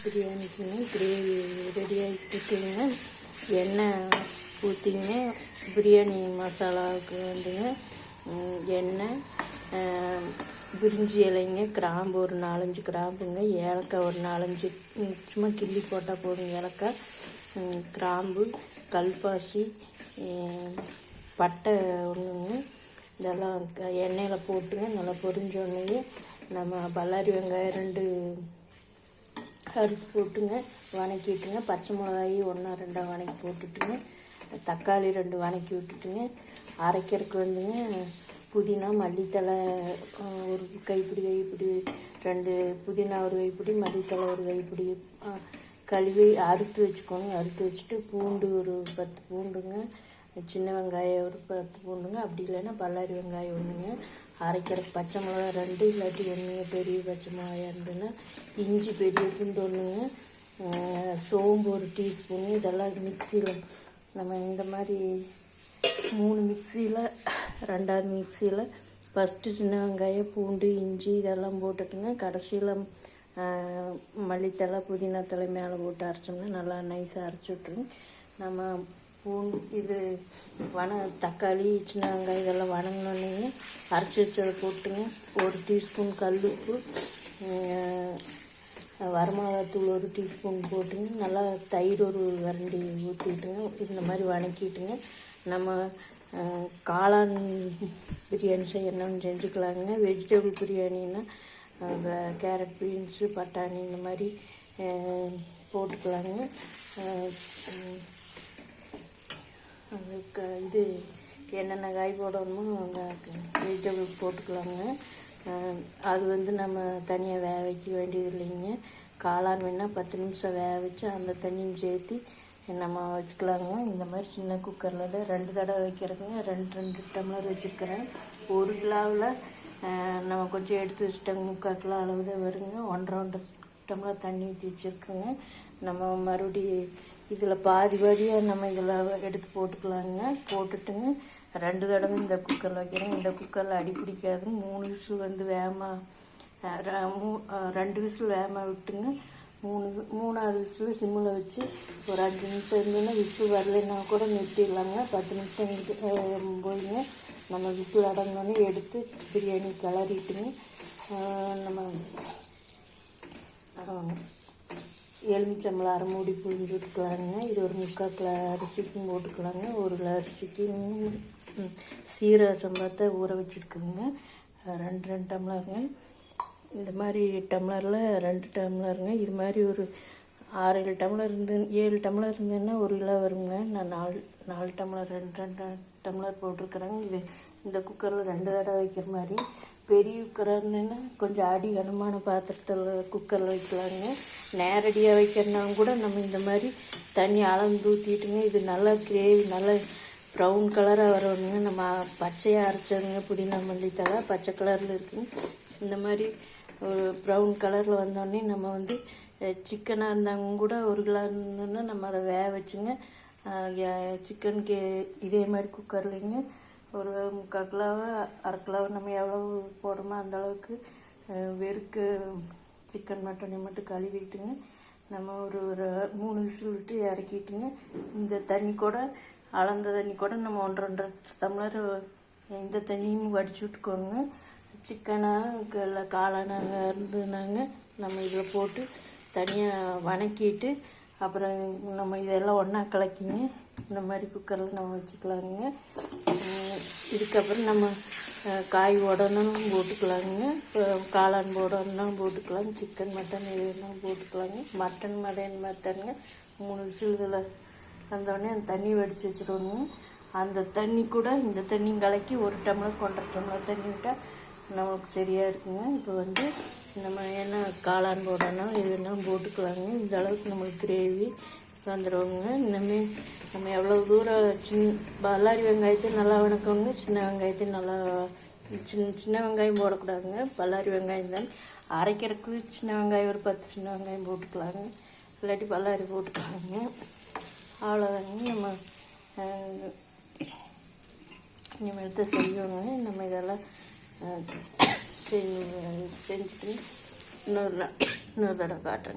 பிரியாணிக்குங்க gravy ready ஆகிட்டுங்க. எண்ணெய் ஊற்றிங்க. பிரியாணி மசாலாவுக்கு வந்துங்க எண்ணெய், பிரிஞ்சி இலைங்க, கிராம்பு ஒரு 4-5 கிராம்புங்க, ஏலக்காய் ஒரு 4-5 சும்மா கிள்ளி போட்டால் போதும். ஏலக்காய், கிராம்பு, கல்பாசி, பட்டை ஒன்றுங்க. இதெல்லாம் எண்ணெயில் போட்டுங்க. நல்லா பொரிஞ்சோடனே நம்ம பல்லாரி வெங்காயம் 2 அறுத்து போட்டுங்க, வதக்கிட்டுங்க. பச்சை மிளகாய் 1-2 வதக்கி போட்டுட்டுங்க. தக்காளி 2 வதக்கி விட்டுட்டுங்க. அரைக்கிறதுக்கு வந்துங்க புதினா, மல்லித்தலை ஒரு கைப்பிடி 2 புதினா ஒரு கைப்பிடி, மல்லித்தலை ஒரு கைப்பிடி கழுவி அறுத்து வச்சுக்கோங்க. அறுத்து வச்சுட்டு பூண்டு ஒரு 10 பூண்டுங்க, சின்ன வெங்காயம் ஒரு 10 பூண்டுங்க. அப்படி இல்லைன்னா பல்லாரி வெங்காயம் ஒன்றுங்க. அரைக்கிறதுக்கு பச்சை மிளகா 2 இல்லாட்டி 1 பெரிய பச்சை மிளகாய் இருந்துன்னா, இஞ்சி பெரிய பூண்டு ஒன்றுங்க, சோம்பு ஒரு டீஸ்பூனு. இதெல்லாம் மிக்சியில் நம்ம இந்த மாதிரி 3 மிக்சியில் 2வது மிக்சியில் ஃபஸ்ட்டு சின்ன வெங்காயம், பூண்டு, இஞ்சி இதெல்லாம் போட்டுட்டுங்க. கடைசியில் மல்லித்தலை, புதினா தலை மேலே போட்டு அரைச்சோம்னா நல்லா நைஸாக அரைச்சி விட்ருங்க. நம்ம இது தக்காளி, சின்ன வெங்காயம் இதெல்லாம் வதங்கினோன்னே அரைச்சி வச்சதை போட்டுங்க. 1 டீஸ்பூன் கல்லுப்பு, வரமிளகாத்தூள் 1 டீஸ்பூன் போட்டுங்க. நல்லா தயிர் ஒரு வரண்டி ஊற்றிட்டுங்க. இந்த மாதிரி வதக்கிட்டுங்க. நம்ம காளான் பிரியாணி செய்யணும்னு செஞ்சுக்கலாங்க. வெஜிடபிள் பிரியாணின்னா கேரட், பீன்ஸு, பட்டாணி இந்த மாதிரி போட்டுக்கலாங்க. அதுக்கு இது என்னென்ன காய் போடணுமோ வெஜிடபிள் போட்டுக்கலாங்க. அது வந்து நம்ம தனியாக வேக வைக்க வேண்டியது இல்லைங்க. காளான் வேணால் 10 நிமிஷம் வேக வச்சு அந்த தண்ணியும் சேர்த்து நம்ம வச்சுக்கலாங்க. இந்த மாதிரி சின்ன குக்கரில் 2 தடவை வைக்கிறதுங்க. 2 டம்ளர் வச்சுருக்கிறேன். 1 கிலோவில் நம்ம கொஞ்சம் எடுத்து வச்சுட்டோங்க. 3/4 கிலோ அளவு தான் வருங்க. 1.5 டம்ளர் தண்ணி ஊற்றி வச்சுருக்குங்க. நம்ம மறுபடியும் இதில் பாதியாக நம்ம இதில் எடுத்து போட்டுக்கலாங்க. போட்டுட்டுங்க 2 தடவை இந்த குக்கரில் வைக்கிறேன். இந்த குக்கரில் அடி பிடிக்காதுங்க. 3 விசில் வந்து வேகமாக 2 விசில் வேகமாக விட்டுங்க. 3வது விசில் சிம்மில் வச்சு ஒரு 5 நிமிஷம் இருந்ததுன்னா விசில் வரலைன்னா கூட நிறுத்திடலாங்க. 10 நிமிஷம் போயிங்க. நம்ம விசில் அடங்கினோன்னே எடுத்து பிரியாணி கிளறிட்டுங்க. நம்ம எலுமிச்சம்பழம் அரை மூடி புழிஞ்சு விட்டுக்கலாங்க. இது ஒரு 3/4 கிலோ அரிசிக்கும் போட்டுக்கலாங்க. 1 கிலோ அரிசிக்கு சீரக சம்பாத்தை ஊற வச்சுருக்குங்க. 2 டம்ளருங்க. இந்த மாதிரி டம்ளரில் 2 டம்ளருங்க. இது மாதிரி ஒரு 6-7 டம்ளர் 7 டம்ளர் இருந்ததுன்னா 1 கிலோ வருங்க. நான் 4 டம்ளர் 2 டம்ளர் போட்டிருக்கிறேங்க. இந்த குக்கரில் 2 தடவை வைக்கிற மாதிரி. பெரிய குக்கராக இருந்ததுன்னா கொஞ்சம் அடி கனமான பாத்திரத்தில் குக்கரில் வைக்கலாங்க. நேரடியாக வைக்கிறனாலும் கூட நம்ம இந்த மாதிரி தண்ணி அளந்து ஊற்றிட்டுங்க. இது நல்லா கிரேவி நல்லா ப்ரௌன் கலராக வரணுங்க. நம்ம பச்சையாக அரைச்சோங்க. புதினா, மல்லித்தலை பச்சை கலரில் இருக்குங்க. இந்த மாதிரி ஒரு ப்ரௌன் கலரில் வந்தோடனே நம்ம வந்து சிக்கனாக இருந்தாங்க கூட 1 கிலோ இருந்ததுன்னா நம்ம அதை வேக வச்சுங்க. சிக்கனுக்கு இதே மாதிரி குக்கர்லேங்க ஒரு 3/4 கிலோவோ 1/2 கிலோவோ நம்ம எவ்வளோ போடுறோமோ அந்தளவுக்கு வெறுக்கு சிக்கன் மட்டனை மட்டும் கழுவிட்டுங்க. நம்ம ஒரு 3 விசில் விட்டு இறக்கிட்டுங்க. இந்த தண்ணி கூட அளந்த தண்ணி கூட நம்ம 1-1.5 டம்ளர் இந்த தண்ணியும் வடித்து விட்டுக்கோங்க. சிக்கனாக இல்லை காளானாக இருந்ததுனாங்க நம்ம இதில் போட்டு தனியாக வதக்கிட்டு அப்புறம் நம்ம இதெல்லாம் ஒன்றா கலக்கிங்க. இந்த மாதிரி குக்கரில் நம்ம வச்சுக்கலாங்க. இதுக்கப்புறம் நம்ம காய் உடனும் போட்டுக்கலாங்க. காளான் போடணும் போட்டுக்கலாம். சிக்கன், மட்டன் எதுனாலும் போட்டுக்கலாங்க. மட்டனுங்க 3 விசில் இதில் வந்தோடனே அந்த தண்ணி வடித்து வச்சுருவோங்க. அந்த தண்ணி கூட இந்த தண்ணியும் கலக்கி 1 டம்ளர் 1.5 டம்ளர் தண்ணி விட்டால் நமக்கு சரியாக இருக்குங்க. இப்போ வந்து நம்ம என்ன காளான் போடணும் எது வேணாலும் போட்டுக்கலாங்க. இந்த அளவுக்கு நம்மளுக்கு கிரேவி வந்துடுவோங்க. இனிமேல் நம்ம எவ்வளோ தூரம் பல்லாரி வெங்காயத்தை நல்லா வதக்கணுங்க. சின்ன வெங்காயத்தை நல்லா சின்ன வெங்காயம் போடக்கூடாதுங்க. பல்லாரி வெங்காயம் தான் அரைக்கிறதுக்கு சின்ன வெங்காயம் ஒரு 10 சின்ன வெங்காயம் போட்டுக்கலாங்க. இல்லாட்டி பல்லாரி போட்டுக்கலாங்க. அவ்வளோதாங்க. நம்ம இனிமேல் தான் செய்வோங்க. நம்ம இதெல்லாம் செஞ்சுட்டு இன்னொரு தடவை காட்டுறேன்.